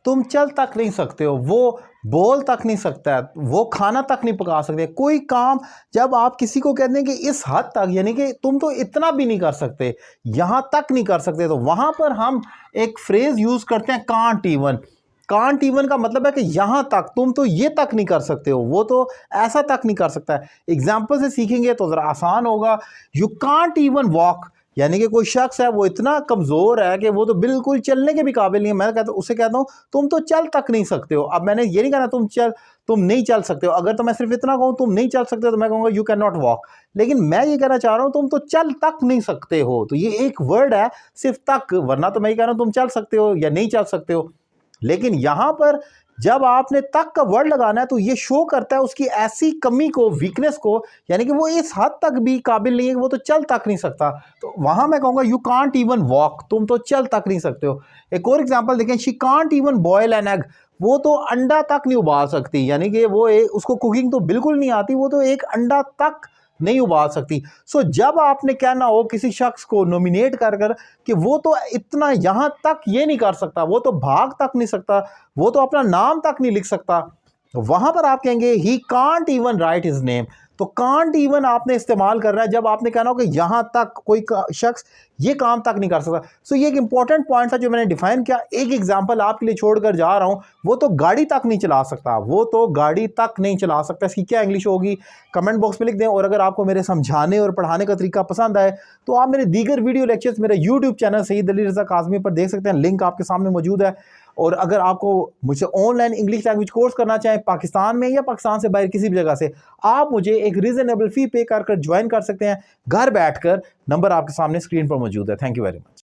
तुम चल तक नहीं सकते हो, वो बोल तक नहीं सकता है, वो खाना तक नहीं पका सकते। कोई काम जब आप किसी को कहते हैं कि इस हद तक, यानी कि तुम तो इतना भी नहीं कर सकते, यहां तक नहीं कर सकते, तो वहां पर हम एक फ्रेज यूज करते हैं कांट इवन। कांट इवन का मतलब है कि यहां तक, तुम तो ये तक नहीं कर सकते हो, वो तो ऐसा तक नहीं कर सकता है। एग्जाम्पल से सीखेंगे तो जरा आसान होगा। यू कांट इवन वॉक, यानी कि कोई शख्स है वो इतना कमजोर है कि वो तो बिल्कुल चलने के भी काबिल नहीं है, मैं कहता हूं, उसे कहता हूं तुम तो चल तक नहीं सकते हो। अब मैंने ये नहीं कहना तुम नहीं चल सकते हो, अगर तो मैं सिर्फ इतना कहूं तुम नहीं चल सकते हो तो मैं कहूंगा यू कैन नॉट वॉक। लेकिन मैं ये कहना चाह रहा हूं तुम तो चल तक नहीं सकते हो, तो ये एक वर्ड है सिर्फ तक, वरना तो मैं ये कह रहा हूं तुम चल सकते हो या नहीं चल सकते हो। लेकिन यहां पर जब आपने तक का वर्ड लगाना है तो ये शो करता है उसकी ऐसी कमी को, वीकनेस को, यानी कि वो इस हद तक भी काबिल नहीं है, वो तो चल तक नहीं सकता। तो वहां मैं कहूंगा यू कांट इवन वॉक, तुम तो चल तक नहीं सकते हो। एक और एग्जांपल देखें, she can't even boil an egg, वो तो अंडा तक नहीं उबाल सकती, यानी कि वो उसको कुकिंग तो बिल्कुल नहीं आती, वो तो एक अंडा तक नहीं उबाल सकती। सो जब आपने कहना हो किसी शख्स को नॉमिनेट कर कर कि वो तो इतना यहां तक ये नहीं कर सकता, वो तो भाग तक नहीं सकता, वो तो अपना नाम तक नहीं लिख सकता, वहां पर आप कहेंगे he can't even right his name. तो कांट इवन आपने इस्तेमाल करना है जब आपने कहना हो कि यहां तक कोई शख्स ये काम तक नहीं कर सकता। सो ये एक इंपॉर्टेंट पॉइंट था जो मैंने डिफाइन किया। एक एग्जांपल आपके लिए छोड़कर जा रहा हूं, वो तो गाड़ी तक नहीं चला सकता, वो तो गाड़ी तक नहीं चला सकता, इसकी क्या इंग्लिश होगी कमेंट बॉक्स में लिख दें। और अगर आपको मेरे समझाने और पढ़ाने का तरीका पसंद आए तो आप मेरे दीगर वीडियो लेक्चर्स मेरे यूट्यूब चैनल सईद अली रज़ा काज़मी पर देख सकते हैं, लिंक आपके सामने मौजूद है। और अगर आपको मुझसे ऑनलाइन इंग्लिश लैंग्वेज कोर्स करना चाहें पाकिस्तान में या पाकिस्तान से बाहर किसी भी जगह से, आप मुझे एक रीजनेबल फी पे कर ज्वाइन कर सकते हैं घर बैठकर। नंबर आपके सामने स्क्रीन पर मौजूद है। Thank you very much.